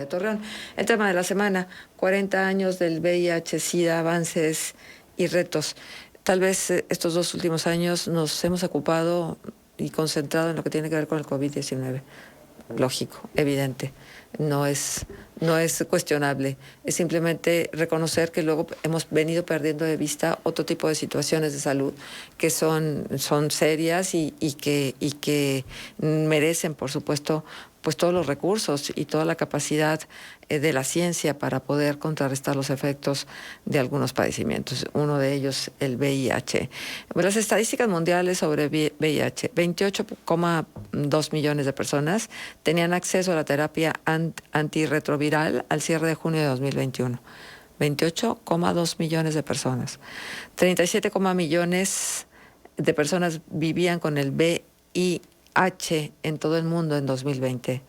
de Torreón. El tema de la semana, 40 años del VIH-Sida, avances y retos. Tal vez estos 2 últimos años nos hemos ocupado y concentrado en lo que tiene que ver con el COVID-19. Lógico, evidente. No es cuestionable. Es simplemente reconocer que luego hemos venido perdiendo de vista otro tipo de situaciones de salud que son serias y que merecen, por supuesto, pues todos los recursos y toda la capacidad de la ciencia para poder contrarrestar los efectos de algunos padecimientos. Uno de ellos, el VIH. Las estadísticas mundiales sobre VIH, 28,2 millones de personas tenían acceso a la terapia antirretroviral al cierre de junio de 2021. 28,2 millones de personas. 37, millones de personas vivían con el VIH en todo el mundo en 2020.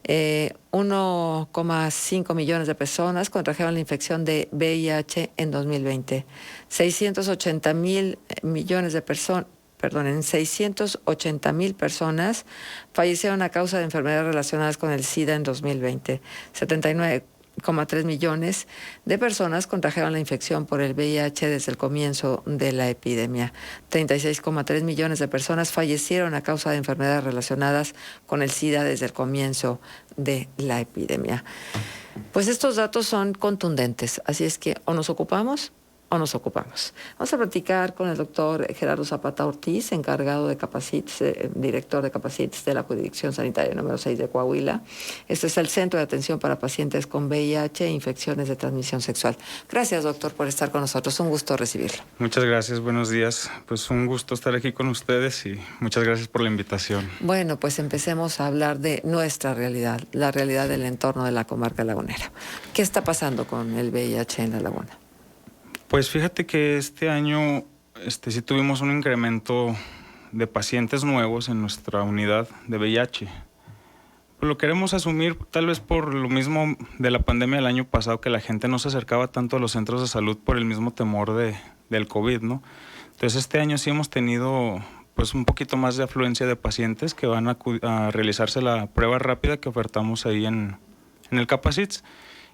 1,5 millones de personas contrajeron la infección de VIH en 2020. 680,000 millones de personas, en 680,000 personas fallecieron a causa de enfermedades relacionadas con el SIDA en 2020. 79,3 millones de personas contrajeron la infección por el VIH desde el comienzo de la epidemia. 36,3 millones de personas fallecieron a causa de enfermedades relacionadas con el SIDA desde el comienzo de la epidemia. Pues estos datos son contundentes, así es que o nos ocupamos o nos ocupamos. Vamos a platicar con el doctor Gerardo Zapata Ortiz, encargado de Capacits, director de Capacits de la Jurisdicción Sanitaria número 6 de Coahuila. Este es el Centro de Atención para Pacientes con VIH e Infecciones de Transmisión Sexual. Gracias, doctor, por estar con nosotros. Un gusto recibirlo. Muchas gracias, buenos días. Pues un gusto estar aquí con ustedes y muchas gracias por la invitación. Bueno, pues empecemos a hablar de nuestra realidad, la realidad del entorno de la comarca lagunera. ¿Qué está pasando con el VIH en la laguna? Pues fíjate que este año sí tuvimos un incremento de pacientes nuevos en nuestra unidad de VIH. Pues lo queremos asumir tal vez por lo mismo de la pandemia del año pasado, que la gente no se acercaba tanto a los centros de salud por el mismo temor del COVID, ¿no? Entonces este año sí hemos tenido pues un poquito más de afluencia de pacientes que van a realizarse la prueba rápida que ofertamos ahí en el Capacits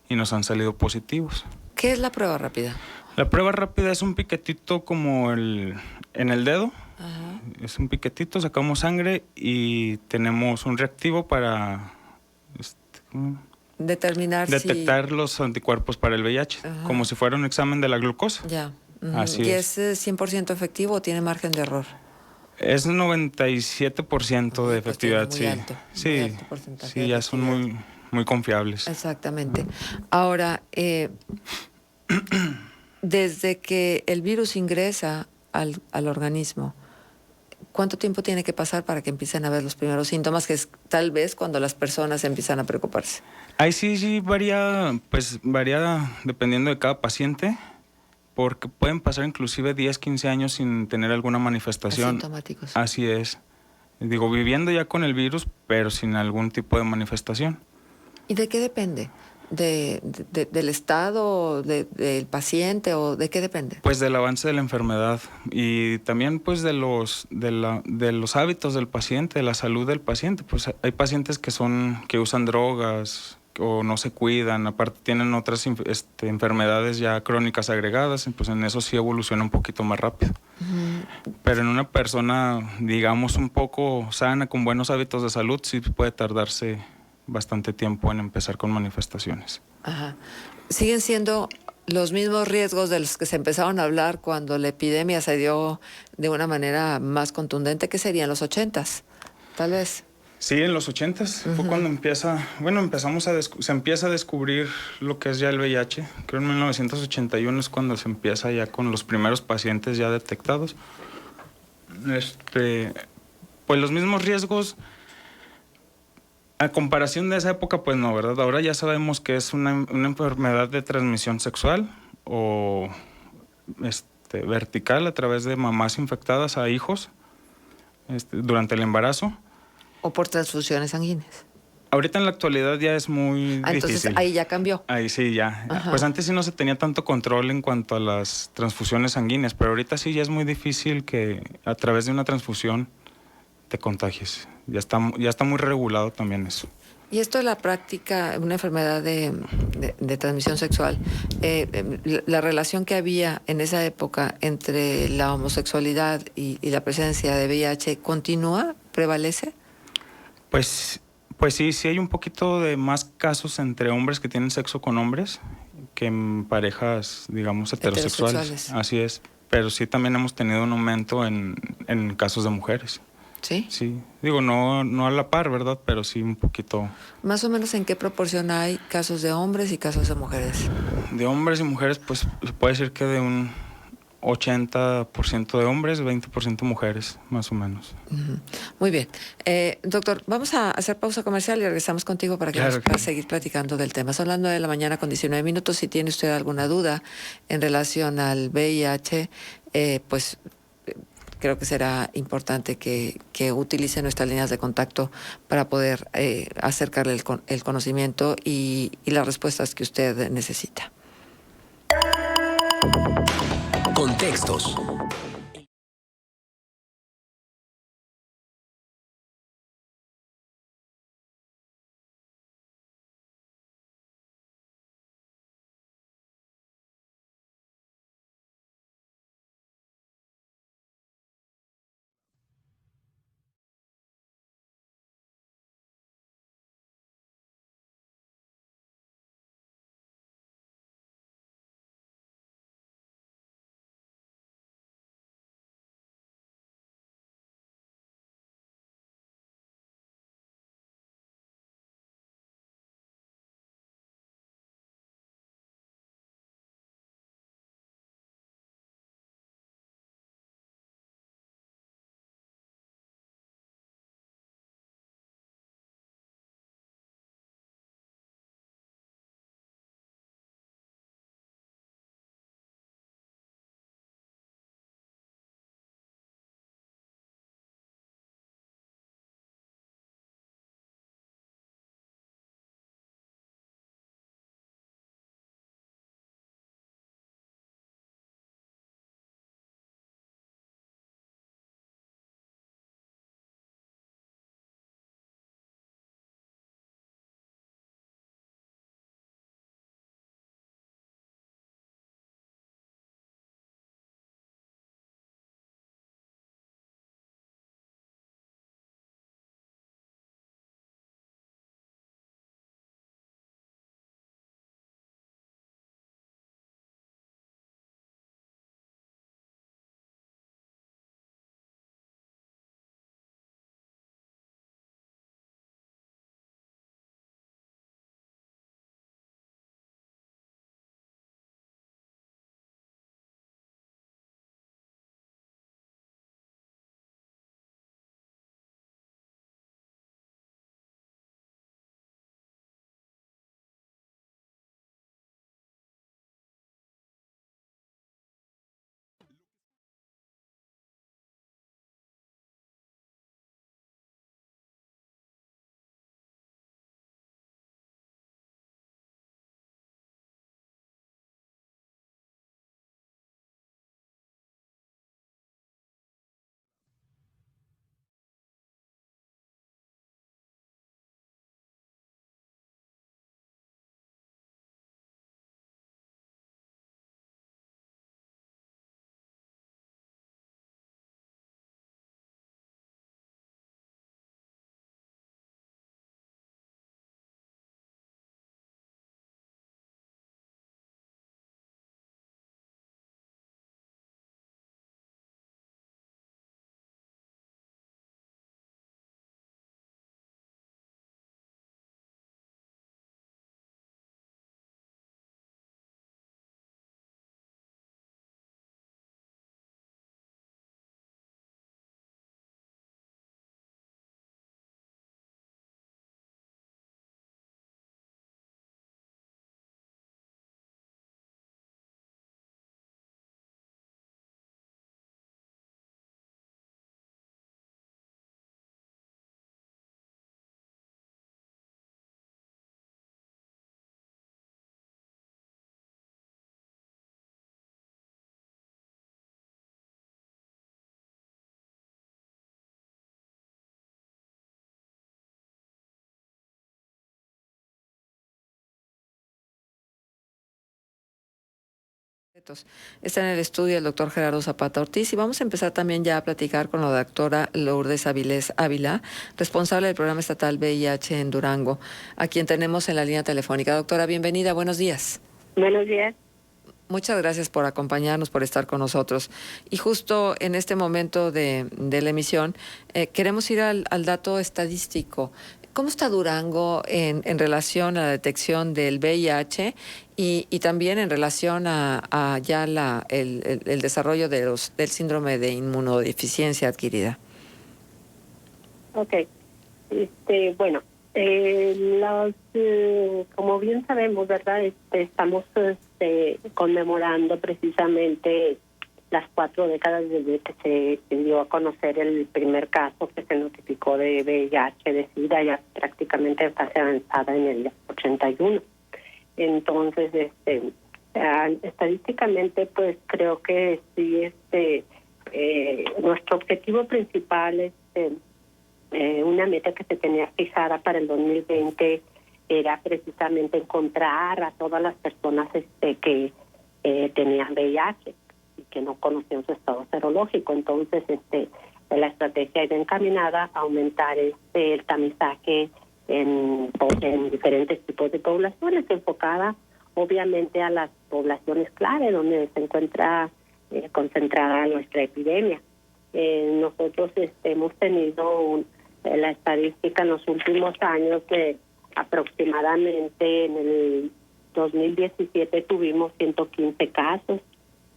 y nos han salido positivos. ¿Qué es la prueba rápida? La prueba rápida es un piquetito como en el dedo. Ajá. Es un piquetito, sacamos sangre y tenemos un reactivo para detectar los anticuerpos para el VIH, ajá, como si fuera un examen de la glucosa. Ya. Así ¿Y es. es 100% efectivo o tiene margen de error? Es 97% de efectividad, muy sí. alto, Sí, muy alto porcentaje sí, de ya son muy confiables. Exactamente. Ahora, desde que el virus ingresa al organismo, ¿cuánto tiempo tiene que pasar para que empiecen a ver los primeros síntomas, que es tal vez cuando las personas empiezan a preocuparse? Ahí sí varía dependiendo de cada paciente, porque pueden pasar inclusive 10, 15 años sin tener alguna manifestación. Asintomáticos. Así es. Digo, viviendo ya con el virus, pero sin algún tipo de manifestación. ¿Y de qué depende? ¿Del estado, del paciente o de qué depende? Pues del avance de la enfermedad y también pues de los hábitos del paciente, de la salud del paciente. Pues hay pacientes que usan drogas o no se cuidan, aparte tienen otras enfermedades ya crónicas agregadas, pues en eso sí evoluciona un poquito más rápido. Pero en una persona, digamos, un poco sana, con buenos hábitos de salud, sí puede tardarse bastante tiempo en empezar con manifestaciones. Ajá. ¿Siguen siendo los mismos riesgos de los que se empezaron a hablar cuando la epidemia se dio de una manera más contundente? ¿Qué serían los 80s? Tal vez. Sí, en los 80s fue cuando se empieza a descubrir lo que es ya el VIH. Creo en 1981 es cuando se empieza ya con los primeros pacientes ya detectados. Pues los mismos riesgos, a comparación de esa época, pues no, ¿verdad? Ahora ya sabemos que es una enfermedad de transmisión sexual o vertical a través de mamás infectadas a hijos durante el embarazo. ¿O por transfusiones sanguíneas? Ahorita en la actualidad ya es muy difícil. Entonces ahí ya cambió. Ahí sí, ya. Ajá. Pues antes sí no se tenía tanto control en cuanto a las transfusiones sanguíneas, pero ahorita sí ya es muy difícil que a través de una transfusión te contagies. Ya está muy regulado también eso. Y esto de la práctica, una enfermedad de transmisión sexual, la relación que había en esa época entre la homosexualidad y la presencia de VIH, ¿continúa? ¿Prevalece? Pues, pues sí, sí hay un poquito de más casos entre hombres que tienen sexo con hombres que en parejas, digamos, heterosexuales. Heterosexuales. Así es. Pero sí también hemos tenido un aumento en casos de mujeres. ¿Sí? Sí, digo, no a la par, ¿verdad? Pero sí un poquito. Más o menos en qué proporción hay casos de hombres y casos de mujeres. De hombres y mujeres, pues se puede decir que de un 80% de hombres, 20% mujeres, más o menos. Muy bien. Doctor, vamos a hacer pausa comercial y regresamos contigo para que nos Claro que puedas sí. seguir platicando del tema. Son las 9 de la mañana con 19 minutos. Si tiene usted alguna duda en relación al VIH, pues creo que será importante que utilice nuestras líneas de contacto para poder acercarle el conocimiento y las respuestas que usted necesita. Contextos. Está en el estudio el doctor Gerardo Zapata Ortiz y vamos a empezar también ya a platicar con la doctora Lourdes Avilés Ávila, responsable del programa estatal VIH en Durango, a quien tenemos en la línea telefónica. Doctora, bienvenida, buenos días. Buenos días. Muchas gracias por acompañarnos, por estar con nosotros. Y justo en este momento de la emisión, queremos ir al dato estadístico. ¿Cómo está Durango en relación a la detección del VIH y también en relación a ya el desarrollo del síndrome de inmunodeficiencia adquirida? Ok. Bueno, como bien sabemos, ¿verdad? Estamos conmemorando precisamente las 4 décadas desde que se dio a conocer el primer caso que se notificó de VIH, de SIDA, ya prácticamente en fase avanzada en el 81. Entonces, estadísticamente, pues creo que sí, nuestro objetivo principal es una meta que se tenía fijada para el 2020 era precisamente encontrar a todas las personas que tenían VIH y que no conocían su estado serológico. Entonces, la estrategia iba encaminada a aumentar el tamizaje en diferentes tipos de poblaciones, enfocada obviamente a las poblaciones clave donde se encuentra concentrada nuestra epidemia. Nosotros hemos tenido la estadística en los últimos años de aproximadamente en el 2017 tuvimos 115 casos,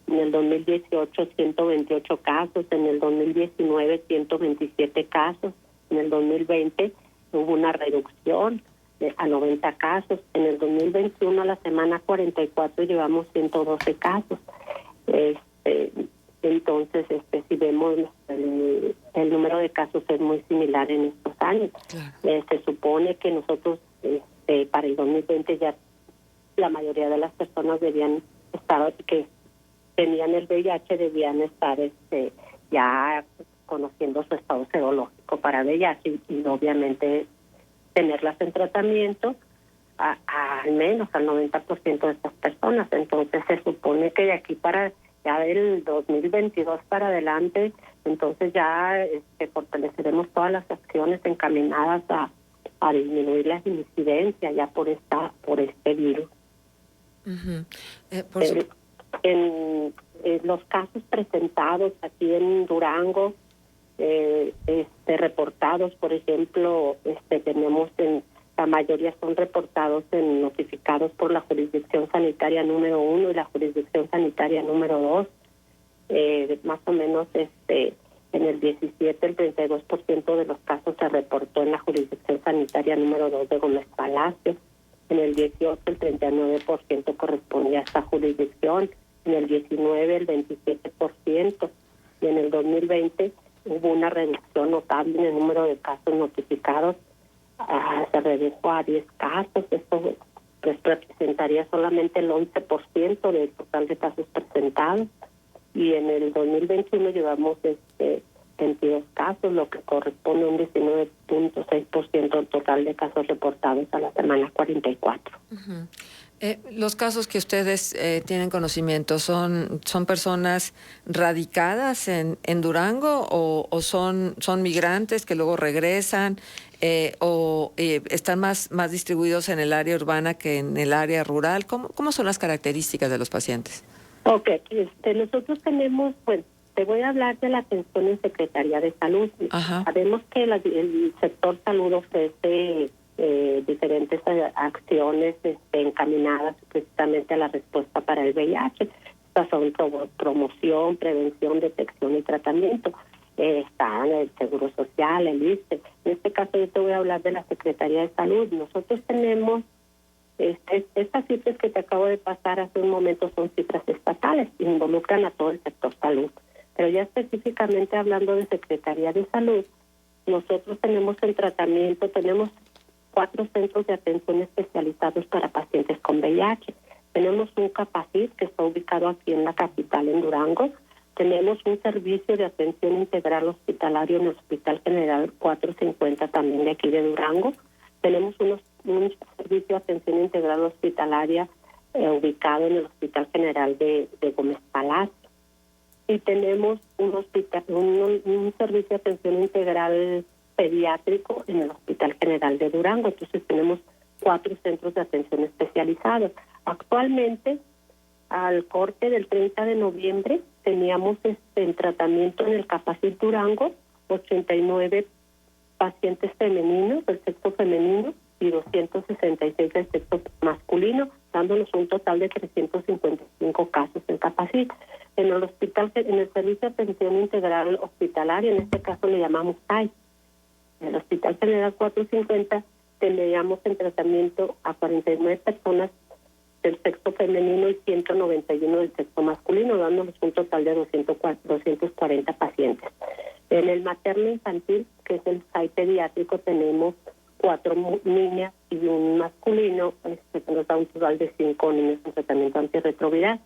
en el 2018 128 casos, en el 2019 127 casos, en el 2020 hubo una reducción a 90 casos, en el 2021 a la semana 44 llevamos 112 casos. Entonces, si vemos el número de casos es muy similar en estos años. Claro. Se supone que nosotros para el 2020 ya la mayoría de las personas debían estar, que tenían el VIH, debían estar ya conociendo su estado serológico para VIH y obviamente tenerlas en tratamiento al menos al 90% de estas personas. Entonces se supone que de aquí para ya del 2022 para adelante, entonces ya fortaleceremos todas las acciones encaminadas a disminuir la incidencia ya por este virus. Uh-huh. En los casos presentados aquí en Durango, reportados, por ejemplo, tenemos la mayoría son reportados notificados por la jurisdicción sanitaria número 1 y la jurisdicción sanitaria número 2. Más o menos en el 17 el 32% de los casos se reportó en la jurisdicción sanitaria número 2 de Gómez Palacio. En el 18 el 39% correspondía a esta jurisdicción. En el 19 el 27%. Y en el 2020 hubo una reducción notable en el número de casos notificados. Se redujo a 10 casos. Esto pues representaría solamente el 11% del total de casos presentados. Y en el 2021 llevamos 22 casos, lo que corresponde a un 19.6% del total de casos reportados a la semana 44. Uh-huh. Los casos que ustedes tienen conocimiento, ¿son personas radicadas en Durango o son migrantes que luego regresan o están más distribuidos en el área urbana que en el área rural? ¿Cómo son las características de los pacientes? Ok, nosotros tenemos, bueno, te voy a hablar de la atención en Secretaría de Salud. Ajá. Sabemos que el sector salud ofrece diferentes acciones encaminadas precisamente a la respuesta para el VIH. Estas son promoción, prevención, detección y tratamiento. Está el Seguro Social, el ISSSTE. En este caso yo te voy a hablar de la Secretaría de Salud. Nosotros tenemos estas cifras que te acabo de pasar hace un momento son cifras estatales, involucran a todo el sector salud. Pero ya específicamente hablando de Secretaría de Salud, nosotros tenemos en tratamiento, tenemos 4 centros de atención especializados para pacientes con VIH. Tenemos un Capacit que está ubicado aquí en la capital, en Durango. Tenemos un servicio de atención integral hospitalario en el Hospital General 450 también de aquí de Durango. Tenemos un servicio de atención integral hospitalaria ubicado en el Hospital General de Gómez Palacio. Y tenemos un servicio de atención integral pediátrico en el Hospital General de Durango. Entonces tenemos 4 centros de atención especializados. Actualmente, al corte del 30 de noviembre, teníamos en tratamiento en el Capacit Durango 89 pacientes femeninos del sexo femenino y 266 del sexo masculino, dándonos un total de 355 casos en Capacit. En el hospital, en el Servicio de Atención Integral Hospitalaria, en este caso le llamamos SAI. En el Hospital General 450 teníamos en tratamiento a 49 personas del sexo femenino y 191 del sexo masculino, dándonos un total de 240 pacientes. En el materno infantil, que es el SAI pediátrico, tenemos 4 niñas y un masculino, que nos da un total de 5 niños en tratamiento antirretroviral.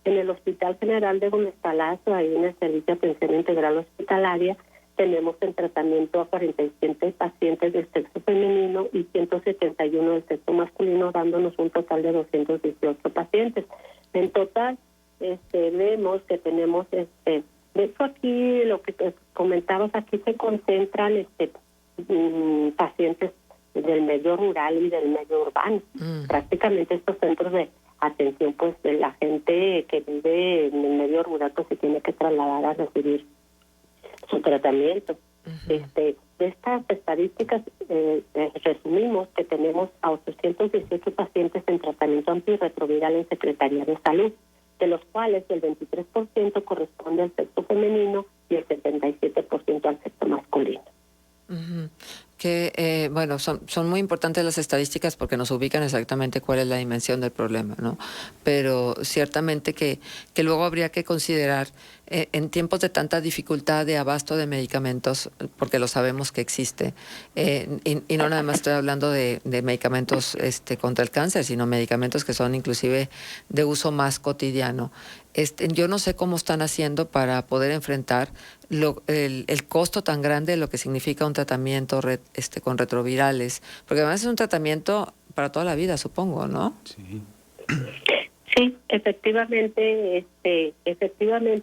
En el Hospital General de Gómez Palacio, ahí en el Servicio de Atención Integral Hospitalaria, tenemos en tratamiento a 47 pacientes del sexo femenino y 171 del sexo masculino, dándonos un total de 218 pacientes. En total, vemos que tenemos, de hecho aquí, lo que comentabas, aquí se concentran pacientes del medio rural y del medio urbano. Prácticamente estos centros de atención, pues de la gente que vive en el medio rural, pues se tiene que trasladar a recibir su tratamiento. De estas estadísticas resumimos que tenemos a 818 pacientes en tratamiento antirretroviral en Secretaría de Salud, de los cuales el 23% corresponde al sexo femenino y el 77% al sexo masculino. Que bueno, son muy importantes las estadísticas porque nos ubican exactamente cuál es la dimensión del problema, ¿no? Pero ciertamente que luego habría que considerar en tiempos de tanta dificultad de abasto de medicamentos, porque lo sabemos que existe, y no nada más estoy hablando de medicamentos contra el cáncer, sino medicamentos que son inclusive de uso más cotidiano. Yo no sé cómo están haciendo para poder enfrentar el costo tan grande de lo que significa un tratamiento con retrovirales, porque además es un tratamiento para toda la vida, supongo, ¿no? Sí. Sí, efectivamente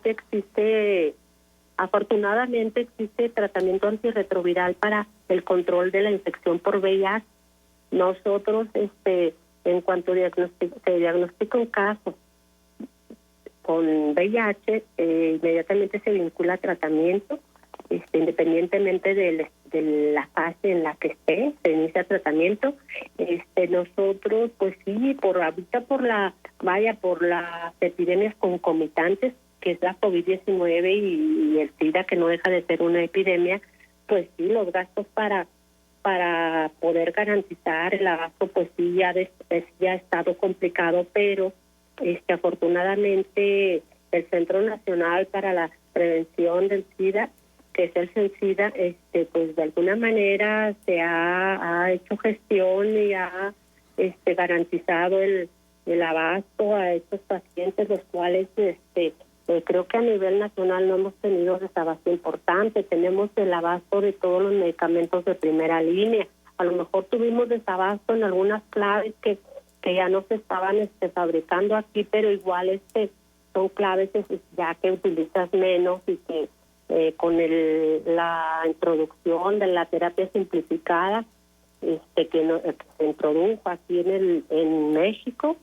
existe, afortunadamente existe tratamiento antirretroviral para el control de la infección por VIH. Nosotros, en cuanto se diagnostica un caso con VIH, inmediatamente se vincula a tratamiento, independientemente de la fase en la que esté, se inicia tratamiento. Nosotros, pues sí, por las epidemias concomitantes, que es la COVID-19 y el SIDA, que no deja de ser una epidemia, pues sí, los gastos para poder garantizar el abasto, pues sí, ya ha estado complicado, pero afortunadamente el Centro Nacional para la Prevención del SIDA, que es el CENSIDA, pues de alguna manera se ha hecho gestión y ha garantizado el abasto a estos pacientes, los cuales creo que a nivel nacional no hemos tenido desabasto importante. Tenemos el abasto de todos los medicamentos de primera línea. A lo mejor tuvimos desabasto en algunas claves que ya no se estaban fabricando aquí, pero igual son claves ya que utilizas menos y que con la introducción de la terapia simplificada que se introdujo aquí en México,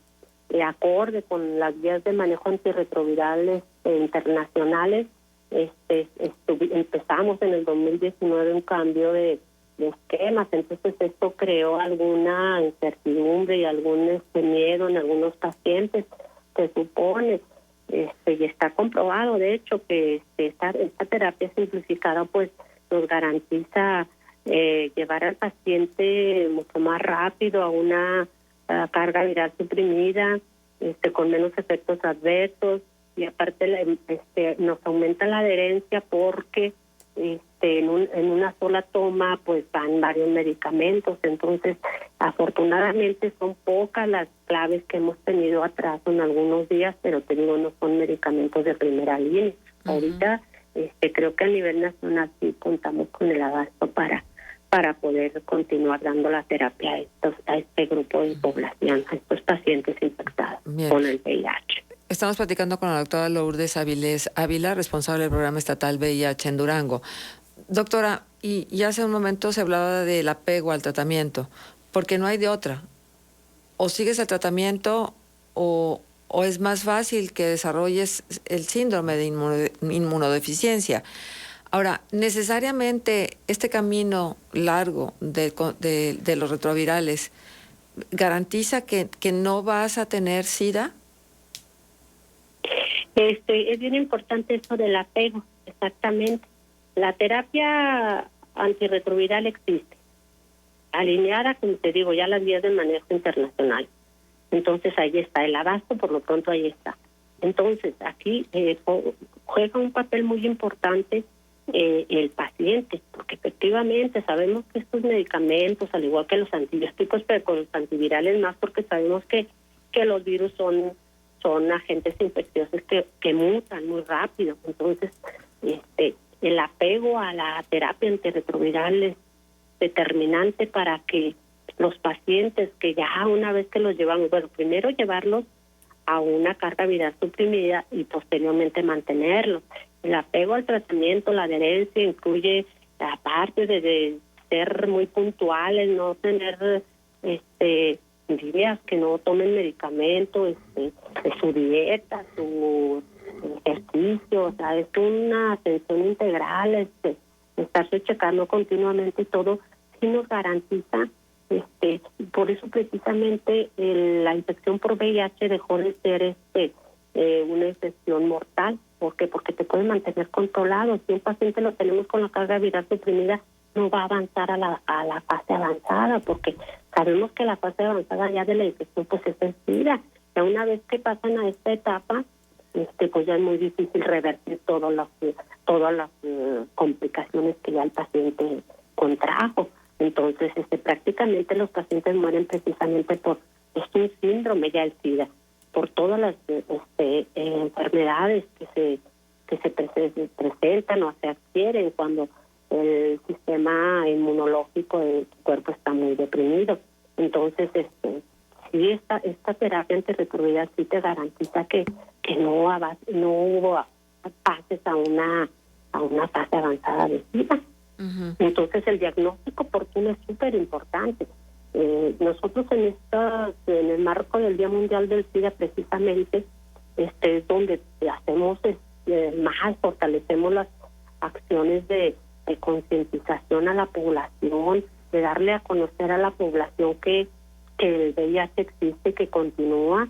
acorde con las guías de manejo antirretrovirales internacionales, empezamos en el 2019 un cambio de esquemas. Entonces esto creó alguna incertidumbre y algún miedo en algunos pacientes, se supone, y está comprobado de hecho que esta terapia simplificada pues nos garantiza llevar al paciente mucho más rápido a una carga viral suprimida, con menos efectos adversos, y aparte nos aumenta la adherencia porque en una sola toma pues van varios medicamentos. Entonces afortunadamente son pocas las claves que hemos tenido atraso en algunos días, pero te digo, no son medicamentos de primera línea. Ahorita creo que a nivel nacional sí contamos con el abasto para poder continuar dando la terapia a este grupo de población, a estos pacientes infectados con el VIH. Estamos platicando con la doctora Lourdes Avilés Ávila, responsable del programa estatal VIH en Durango. Doctora, y hace un momento se hablaba del apego al tratamiento, porque no hay de otra. O sigues el tratamiento o es más fácil que desarrolles el síndrome de inmunodeficiencia. Ahora, necesariamente este camino largo de los retrovirales garantiza que no vas a tener SIDA. Es bien importante eso del apego, exactamente. La terapia antirretroviral existe, alineada, como te digo, ya las vías de manejo internacional. Entonces ahí está, el abasto por lo pronto ahí está. Entonces aquí juega un papel muy importante el paciente, porque efectivamente sabemos que estos medicamentos, al igual que los antibióticos, pero con los antivirales más, porque sabemos que los virus son agentes infecciosos que mutan muy rápido. Entonces el apego a la terapia antirretroviral es determinante para que los pacientes que ya una vez que los llevamos, bueno, primero llevarlos a una carga viral suprimida y posteriormente mantenerlos. El apego al tratamiento, la adherencia incluye, aparte de ser muy puntuales, no tener días que no tomen medicamento, de su dieta, su ejercicio, o sea, es una atención integral, estarse checando continuamente y todo, sí nos garantiza. Por eso precisamente la infección por VIH dejó de ser una infección mortal. ¿Por qué? Porque te puede mantener controlado. Si un paciente lo tenemos con la carga viral suprimida, no va a avanzar a la fase avanzada, porque sabemos que la fase avanzada ya de la infección pues es SIDA. Ya una vez que pasan a esta etapa, pues ya es muy difícil revertir todas las complicaciones que ya el paciente contrajo. Entonces, prácticamente los pacientes mueren precisamente por un síndrome ya el SIDA, por todas las enfermedades que se presentan o se adquieren cuando el sistema inmunológico del cuerpo está muy deprimido. Entonces, sí, esta terapia antirretroviral sí te garantiza que no pases a una fase avanzada de SIDA. Uh-huh. Entonces el diagnóstico oportuno es súper importante. Nosotros en el marco del Día Mundial del SIDA precisamente es donde hacemos más, fortalecemos las acciones de concientización a la población, de darle a conocer a la población que el VIH existe, que continúa,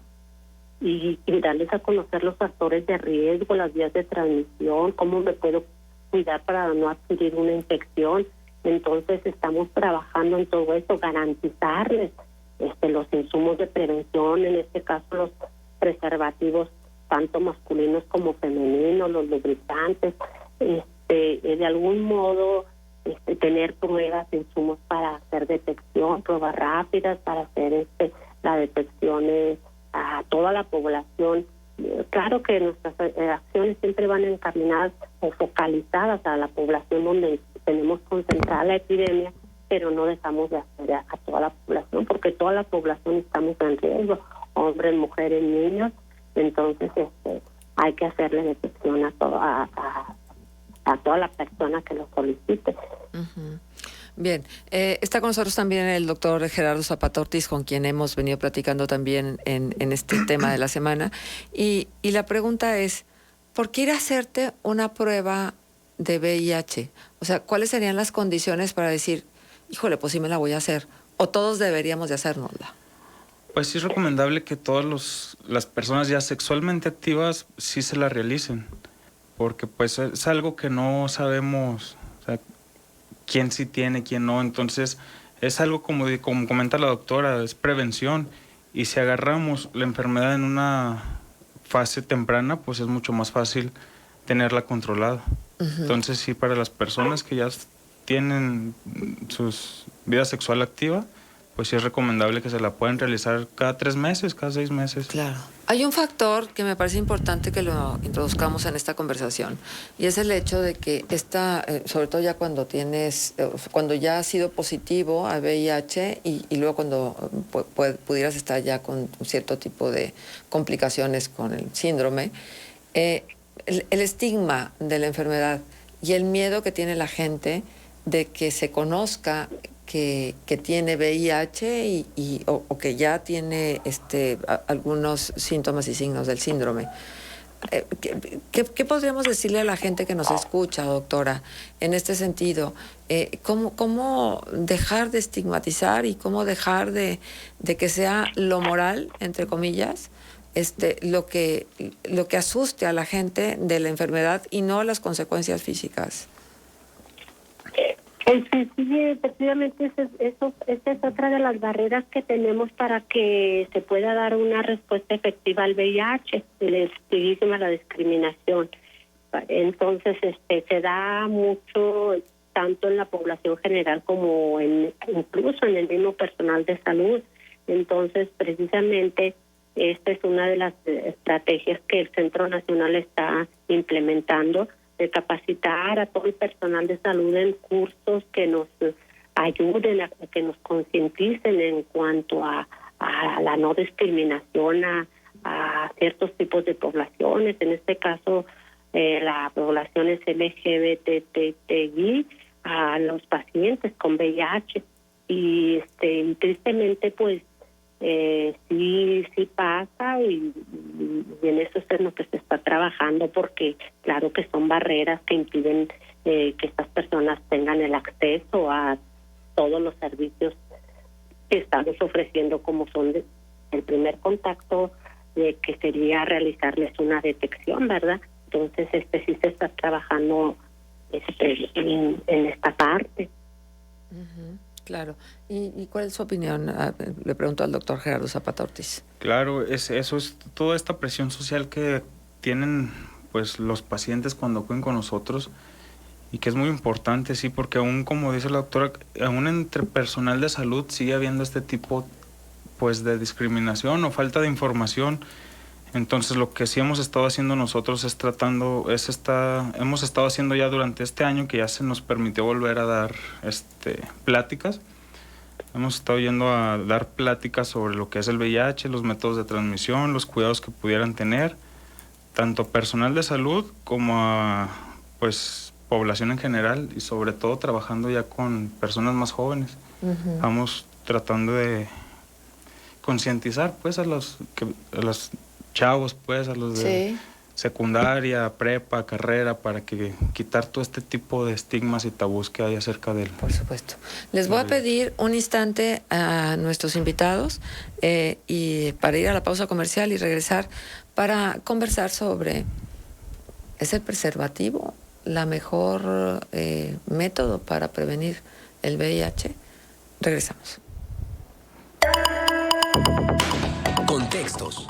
y darles a conocer los factores de riesgo, las vías de transmisión, cómo me puedo cuidar para no adquirir una infección. Entonces estamos trabajando en todo esto, garantizarles los insumos de prevención, en este caso los preservativos tanto masculinos como femeninos, los lubricantes, de algún modo tener pruebas, insumos para hacer detección, pruebas rápidas para hacer la detección a toda la población. Claro que nuestras acciones siempre van encaminadas o focalizadas a la población donde tenemos concentrada la epidemia, pero no dejamos de hacer a toda la población, porque toda la población estamos en riesgo, hombres, mujeres, niños. Entonces hay que hacerle detección a toda la persona que lo solicite. Uh-huh. Bien, está con nosotros también el doctor Gerardo Zapata Ortiz, con quien hemos venido platicando también en este tema de la semana. Y la pregunta es, ¿por qué ir a hacerte una prueba de VIH? O sea, ¿cuáles serían las condiciones para decir, híjole, pues sí me la voy a hacer? ¿O todos deberíamos de hacérnosla? Pues sí es recomendable que todas las personas ya sexualmente activas sí se la realicen, porque pues es algo que no sabemos, o sea, quién sí tiene, quién no. Entonces es algo como comenta la doctora, es prevención, y si agarramos la enfermedad en una fase temprana, pues es mucho más fácil tenerla controlada. Uh-huh. Entonces sí, para las personas que ya tienen su vida sexual activa, pues sí es recomendable que se la puedan realizar cada 3 meses, cada 6 meses. Claro. Hay un factor que me parece importante que lo introduzcamos en esta conversación y es el hecho de que sobre todo ya cuando cuando ya has sido positivo a VIH y luego cuando pudieras estar ya con un cierto tipo de complicaciones con el síndrome, el estigma de la enfermedad y el miedo que tiene la gente de que se conozca que tiene VIH o que ya tiene algunos síntomas y signos del síndrome. ¿Qué podríamos decirle a la gente que nos escucha, doctora, en este sentido? ¿Cómo dejar de estigmatizar y cómo dejar de que sea lo moral, entre comillas, lo que asuste a la gente de la enfermedad y no las consecuencias físicas? Sí, efectivamente, esa es otra de las barreras que tenemos para que se pueda dar una respuesta efectiva al VIH, el estigma, la discriminación. Entonces, se da mucho tanto en la población general como incluso en el mismo personal de salud. Entonces, precisamente, esta es una de las estrategias que el Centro Nacional está implementando, de capacitar a todo el personal de salud en cursos que nos ayuden, a que nos concienticen en cuanto a la no discriminación a ciertos tipos de poblaciones, en este caso la población es LGBTI, a los pacientes con VIH y tristemente pues sí pasa y en eso es en lo que se está trabajando, porque claro que son barreras que impiden que estas personas tengan el acceso a todos los servicios que estamos ofreciendo, como son el primer contacto, que sería realizarles una detección, ¿verdad? Entonces sí se está trabajando en esta parte. Uh-huh. Claro. ¿Y cuál es su opinión? Le pregunto al doctor Gerardo Zapata Ortiz. Claro, eso es toda esta presión social que tienen pues los pacientes cuando acuden con nosotros y que es muy importante, sí, porque aún, como dice la doctora, aún entre personal de salud sigue habiendo este tipo pues de discriminación o falta de información. Entonces lo que sí hemos estado haciendo nosotros hemos estado haciendo ya durante este año, que ya se nos permitió volver a dar pláticas. Hemos estado yendo a dar pláticas sobre lo que es el VIH, los métodos de transmisión, los cuidados que pudieran tener, tanto personal de salud como a pues población en general, y sobre todo trabajando ya con personas más jóvenes. Uh-huh. Vamos tratando de concientizar pues a los chavos, pues a los de secundaria, prepa, carrera, para que quitar todo este tipo de estigmas y tabús que hay acerca de él. Por supuesto. Les voy a pedir un instante a nuestros invitados y para ir a la pausa comercial y regresar para conversar sobre ¿es el preservativo la mejor método para prevenir el VIH? Regresamos. Contextos.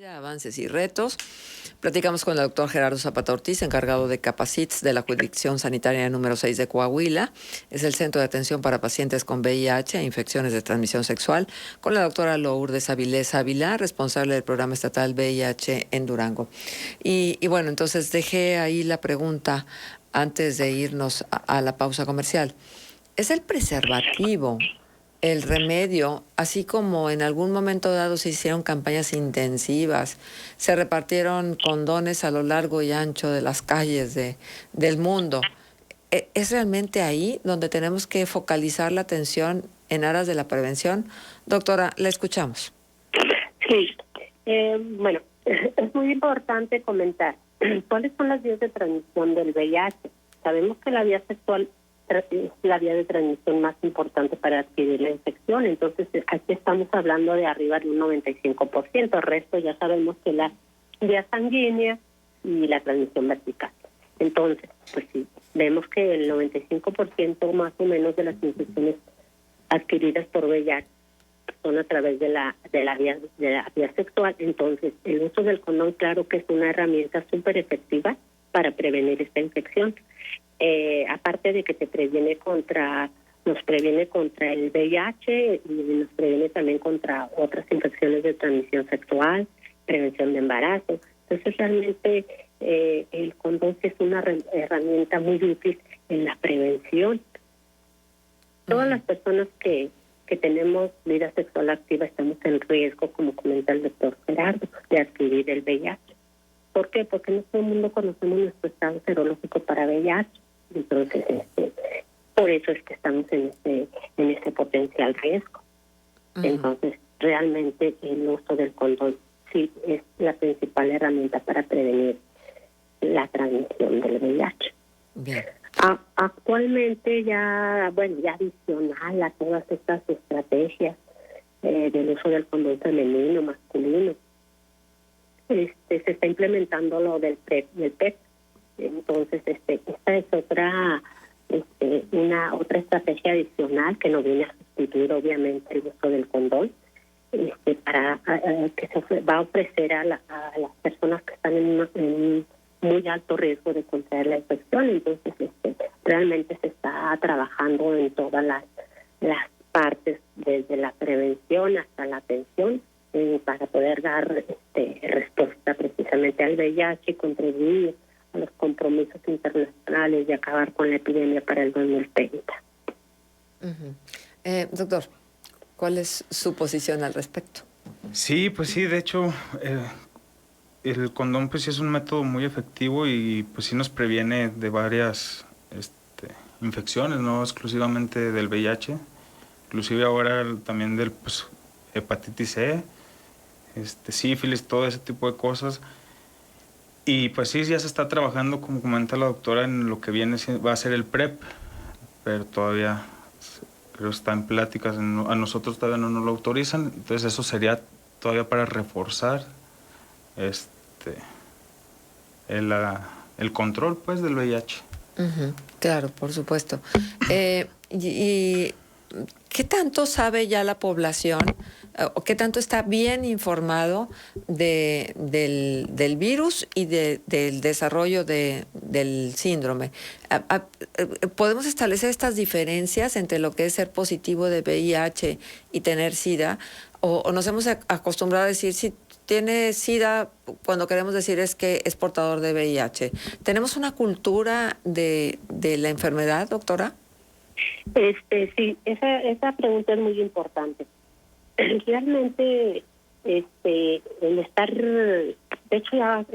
Avances y retos. Platicamos con el doctor Gerardo Zapata Ortiz, encargado de Capacits de la Jurisdicción Sanitaria número 6 de Coahuila. Es el centro de atención para pacientes con VIH e infecciones de transmisión sexual, con la doctora Lourdes Avilés Ávila, responsable del programa estatal VIH en Durango. Y bueno, entonces dejé ahí la pregunta antes de irnos a la pausa comercial. ¿Es el preservativo el remedio, así como en algún momento dado se hicieron campañas intensivas, se repartieron condones a lo largo y ancho de las calles del mundo? ¿Es realmente ahí donde tenemos que focalizar la atención en aras de la prevención? Doctora, la escuchamos. Sí, bueno, es muy importante comentar cuáles son las vías de transmisión del VIH. Sabemos que la vía sexual es la vía de transmisión más importante para adquirir la infección. Entonces, aquí estamos hablando de arriba de un 95%. El resto ya sabemos que la vía sanguínea y la transmisión vertical. Entonces, pues sí, vemos que el 95% más o menos de las infecciones adquiridas por VIH son a través de la vía sexual. Entonces, el uso del condón, claro que es una herramienta súper efectiva para prevenir esta infección. Aparte de que nos previene contra el VIH y nos previene también contra otras infecciones de transmisión sexual, prevención de embarazo. Entonces realmente el condón es una herramienta muy útil en la prevención. Todas las personas que tenemos vida sexual activa estamos en riesgo, como comenta el doctor Gerardo, de adquirir el VIH. ¿Por qué? Porque no todo el mundo conocemos nuestro estado serológico para VIH. Entonces, por eso es que estamos en ese potencial riesgo. Entonces, realmente el uso del condón sí es la principal herramienta para prevenir la transmisión del VIH. Bien. Actualmente ya adicional a todas estas estrategias del uso del condón femenino, masculino, se está implementando lo del PrEP y el PEP. Entonces, esta es otra estrategia adicional que no viene a sustituir, obviamente, el uso del condón, para que se va a ofrecer a las personas que están en muy alto riesgo de contraer la infección. Entonces, realmente se está trabajando en todas las partes, desde la prevención hasta la atención, para poder dar respuesta precisamente al VIH y contribuir a los compromisos internacionales y acabar con la epidemia para el 2030. Doctor, ¿cuál es su posición al respecto? Sí, pues sí, de hecho, el condón pues sí es un método muy efectivo y pues sí nos previene de varias infecciones, no exclusivamente del VIH, inclusive ahora también del hepatitis C, sífilis, todo ese tipo de cosas. Y pues sí, ya se está trabajando, como comenta la doctora, en lo que va a ser el PrEP, pero todavía creo está en pláticas, a nosotros todavía no nos lo autorizan, entonces eso sería todavía para reforzar el control pues del VIH. Claro, por supuesto. ¿Y qué tanto sabe ya la población o qué tanto está bien informado del virus y del desarrollo del síndrome? ¿Podemos establecer estas diferencias entre lo que es ser positivo de VIH y tener SIDA? ¿O nos hemos acostumbrado a decir si tiene SIDA cuando queremos decir es que es portador de VIH? ¿Tenemos una cultura de la enfermedad, doctora? Sí, esa pregunta es muy importante. Realmente, el estar, de hecho ya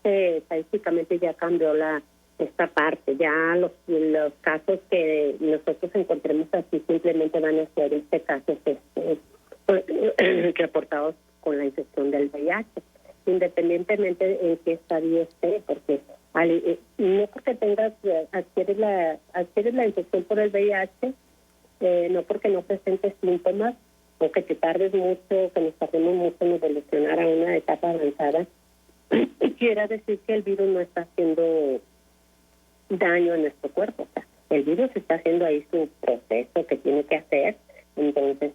estadísticamente ya cambió esta parte. Ya los casos que nosotros encontremos así simplemente van a ser casos reportados con la infección del VIH, independientemente en qué estadio esté, porque no porque adquieres la infección por el VIH, no porque no presentes síntomas o que te tardes mucho, que nos tardemos mucho en evolucionar a una etapa avanzada, quiera decir que el virus no está haciendo daño en nuestro cuerpo. O sea, el virus está haciendo ahí su proceso que tiene que hacer Entonces,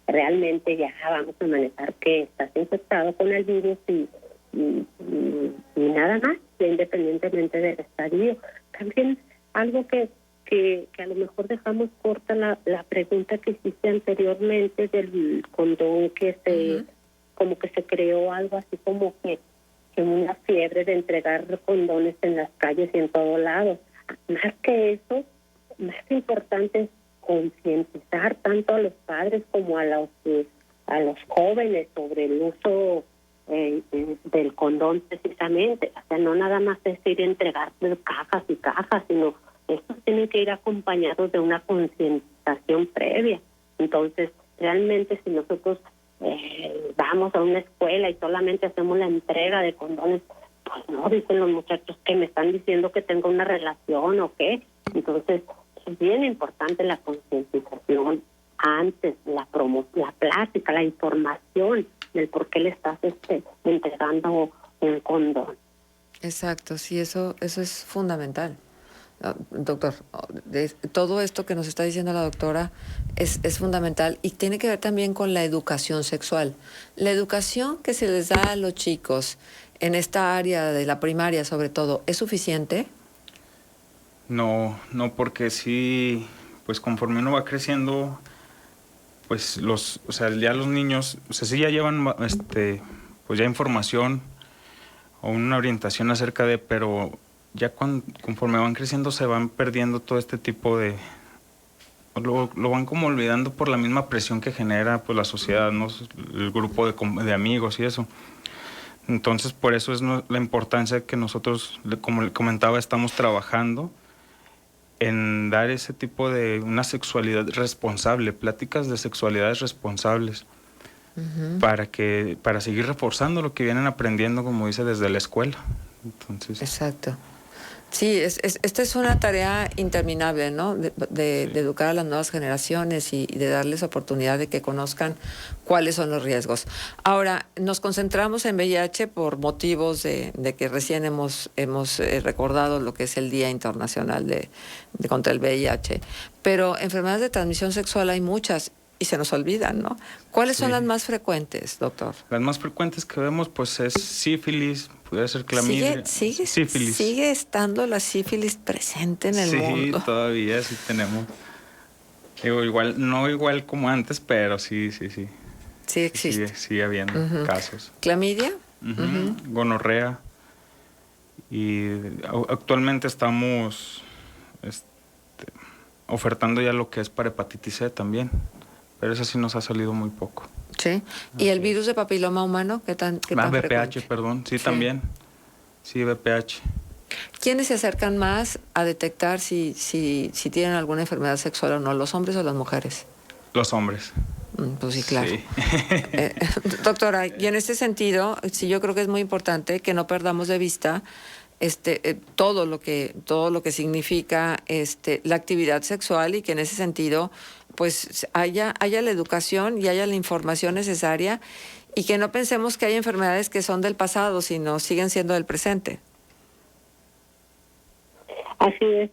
realmente ya vamos a manejar que estás infectado con el virus y nada más, independientemente del estadio. También algo que a lo mejor dejamos corta la pregunta que hiciste anteriormente del condón, que como que se creó algo así como que una fiebre de entregar condones en las calles y en todo lado. Más que eso, más importante es concientizar tanto a los padres como a los jóvenes sobre el uso del condón precisamente. O sea, no nada más es ir a entregar cajas y cajas, sino estos tienen que ir acompañados de una concientización previa. Entonces, realmente si nosotros vamos a una escuela y solamente hacemos la entrega de condones, pues no, dicen los muchachos que me están diciendo que tengo una relación o qué. Entonces, es bien importante la concientización antes, la plática, la información del por qué le estás entregando un condón. Exacto, sí, eso es fundamental. Doctor, todo esto que nos está diciendo la doctora es fundamental y tiene que ver también con la educación sexual. La educación que se les da a los chicos en esta área de la primaria, sobre todo, ¿es suficiente? No, porque sí, pues conforme uno va creciendo, pues ya los niños, sí ya llevan pues ya información o una orientación acerca de, pero ya conforme van creciendo se van perdiendo todo este tipo de... Lo van como olvidando por la misma presión que genera pues la sociedad, ¿no? El grupo de amigos y eso. Entonces, por eso es la importancia que nosotros, como le comentaba, estamos trabajando en dar ese tipo de una sexualidad responsable, pláticas de sexualidades responsables, para seguir reforzando lo que vienen aprendiendo, como dice, desde la escuela. Entonces, exacto. Sí, esta es una tarea interminable, ¿no? De educar a las nuevas generaciones y de darles oportunidad de que conozcan cuáles son los riesgos. Ahora, nos concentramos en VIH por motivos de que recién hemos recordado lo que es el Día Internacional de contra el VIH. Pero enfermedades de transmisión sexual hay muchas y se nos olvidan, ¿no? ¿Cuáles son las más frecuentes, doctor? Las más frecuentes que vemos, pues, es sífilis, puede ser clamidia. Sífilis. ¿Sigue estando la sífilis presente en el mundo? Sí, todavía sí tenemos. Digo, no igual como antes, pero sí. Sí existe. Sigue habiendo casos. ¿Clamidia? Gonorrea. Y actualmente estamos ofertando ya lo que es para hepatitis C también. Pero eso sí nos ha salido muy poco. Sí. ¿Y el virus de papiloma humano? ¿Qué tan VPH, frecuente? perdón. Sí, también. Sí, VPH. ¿Quiénes se acercan más a detectar si tienen alguna enfermedad sexual o no? ¿Los hombres o las mujeres? Los hombres. Pues sí, claro. Sí. Doctora, y en este sentido, sí, yo creo que es muy importante que no perdamos de vista todo lo que significa la actividad sexual y que en ese sentido pues haya la educación y haya la información necesaria y que no pensemos que hay enfermedades que son del pasado, sino siguen siendo del presente. Así es.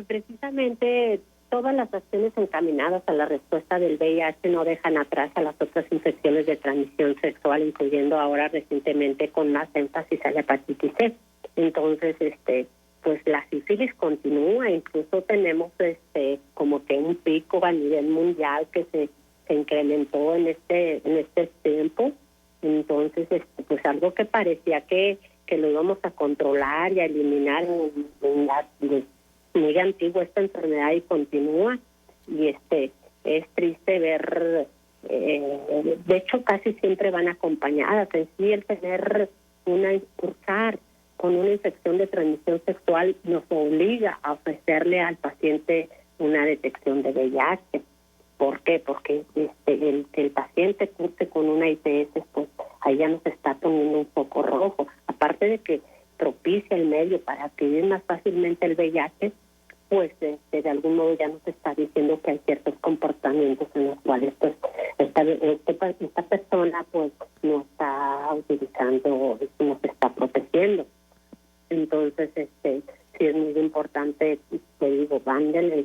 Precisamente todas las acciones encaminadas a la respuesta del VIH no dejan atrás a las otras infecciones de transmisión sexual, incluyendo ahora recientemente con más énfasis a la hepatitis C. Entonces, pues la sífilis continúa, incluso tenemos como que un pico a nivel mundial que se incrementó en este tiempo. Entonces, pues algo que parecía que lo íbamos a controlar y a eliminar muy antiguo esta enfermedad y continúa. Y es triste ver, de hecho casi siempre van acompañadas. En sí, el tener cursar con una infección de transmisión sexual nos obliga a ofrecerle al paciente una detección de VIH. ¿Por qué? Porque el paciente curse con una ITS, pues ahí ya nos está poniendo un foco rojo. Aparte de que propicia el medio para adquirir más fácilmente el VIH, pues de algún modo ya nos está diciendo que hay ciertos comportamientos en los cuales pues esta persona pues no está utilizando, no se está protegiendo. Entonces, sí es muy importante, te digo,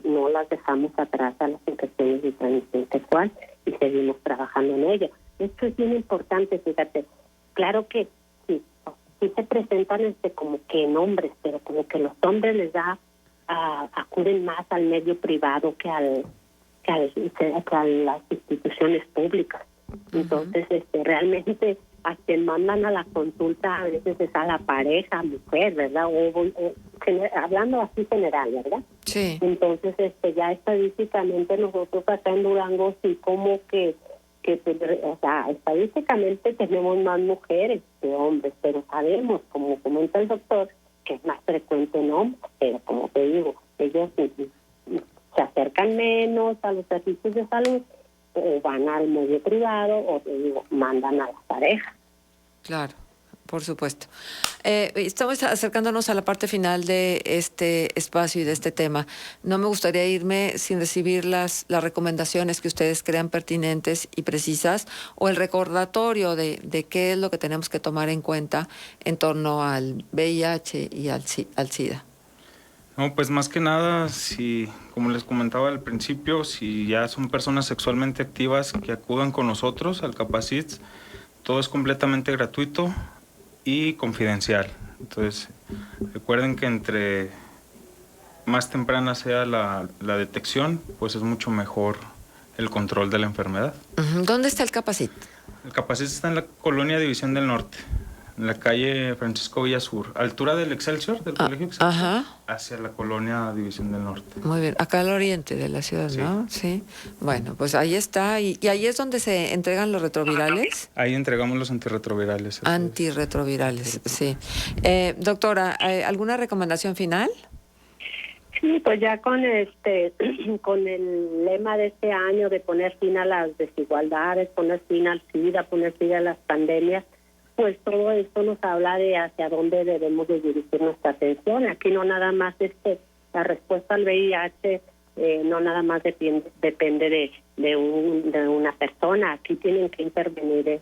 no las dejamos atrás a las infecciones de transmisión sexual y seguimos trabajando en ello. Esto es bien importante, fíjate. Claro que sí se presentan como que en hombres, pero como que los hombres les acuden más al medio privado que a las instituciones públicas. Entonces, realmente a quien mandan a la consulta a veces es a la pareja, mujer, ¿verdad? Hablando así general, ¿verdad? Sí. Entonces, ya estadísticamente nosotros acá en Durango sí como que o sea, estadísticamente tenemos más mujeres que hombres, pero sabemos, como comenta el doctor, que es más frecuente en hombres, pero como te digo, ellos se acercan menos a los servicios de salud, o van al medio privado, o te digo, mandan a la pareja. Claro, por supuesto. Estamos acercándonos a la parte final de este espacio y de este tema. No me gustaría irme sin recibir las recomendaciones que ustedes crean pertinentes y precisas, o el recordatorio de qué es lo que tenemos que tomar en cuenta en torno al VIH y al SIDA. No, pues más que nada, si, como les comentaba al principio, si ya son personas sexualmente activas, que acudan con nosotros al Capacits. Todo es completamente gratuito y confidencial. Entonces, recuerden que entre más temprana sea la detección, pues es mucho mejor el control de la enfermedad. ¿Dónde está el Capacit? El Capacit está en la colonia División del Norte, en la calle Francisco Villasur, altura del Excelsior, del Colegio Excelsior, hacia la colonia División del Norte. Muy bien, acá al oriente de la ciudad, ¿no? Sí. Bueno, pues ahí está. ¿Y ahí es donde se entregan los retrovirales? Ahí entregamos los antirretrovirales. Antirretrovirales, sí. Doctora, ¿alguna recomendación final? Sí, pues ya con con el lema de este año de poner fin a las desigualdades, poner fin al SIDA, poner fin a las pandemias, pues todo esto nos habla de hacia dónde debemos de dirigir nuestra atención. Aquí no nada más la respuesta al VIH no nada más depende de una persona. Aquí tienen que intervenir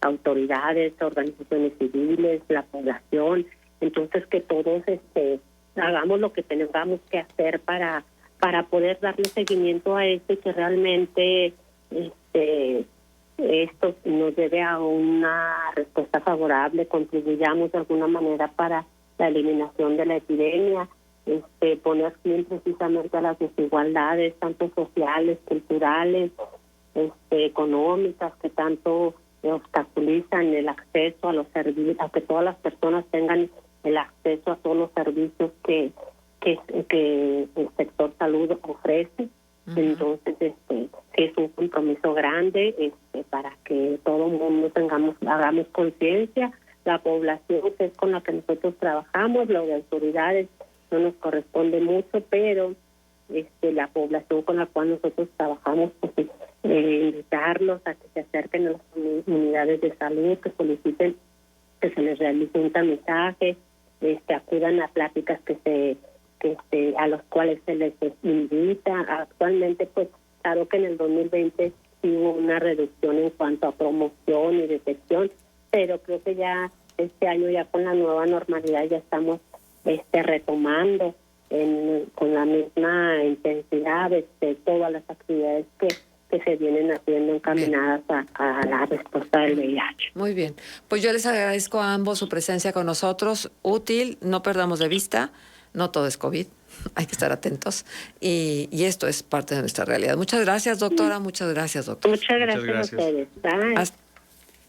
autoridades, organizaciones civiles, la población. Entonces que todos hagamos lo que tengamos que hacer para poder darle seguimiento a esto y que realmente esto nos lleve a una respuesta favorable, contribuyamos de alguna manera para la eliminación de la epidemia, poner fin precisamente a las desigualdades, tanto sociales, culturales, económicas, que tanto obstaculizan el acceso a los servicios, a que todas las personas tengan el acceso a todos los servicios que el sector salud ofrece. Entonces, sí es un compromiso grande para que todo el mundo hagamos conciencia. La población, que es con la que nosotros trabajamos, lo de autoridades no nos corresponde mucho, pero la población con la cual nosotros trabajamos, pues invitarlos a que se acerquen a las unidades de salud, que soliciten que se les realice un tamizaje, acudan a pláticas a los cuales se les invita. Actualmente, pues claro que en el 2020 hubo una reducción en cuanto a promoción y detección, pero creo que ya este año, ya con la nueva normalidad, ya estamos retomando con la misma intensidad todas las actividades que se vienen haciendo encaminadas a la respuesta del VIH. Muy bien. Pues yo les agradezco a ambos su presencia con nosotros. Útil, no perdamos de vista, no todo es COVID, hay que estar atentos y esto es parte de nuestra realidad. Muchas gracias, doctora. Muchas gracias, doctor. Muchas gracias a ustedes.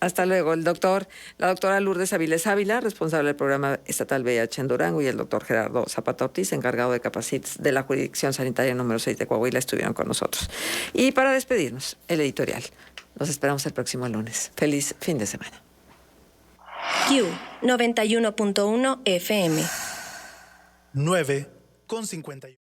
Hasta luego. La doctora Lourdes Avilés Ávila, responsable del programa estatal VIH en Durango, y el doctor Gerardo Zapata Ortiz, encargado de Capacits de la Jurisdicción Sanitaria número 6 de Coahuila, estuvieron con nosotros. Y para despedirnos, el editorial. Nos esperamos el próximo lunes. Feliz fin de semana. Q 91.1 FM 9:51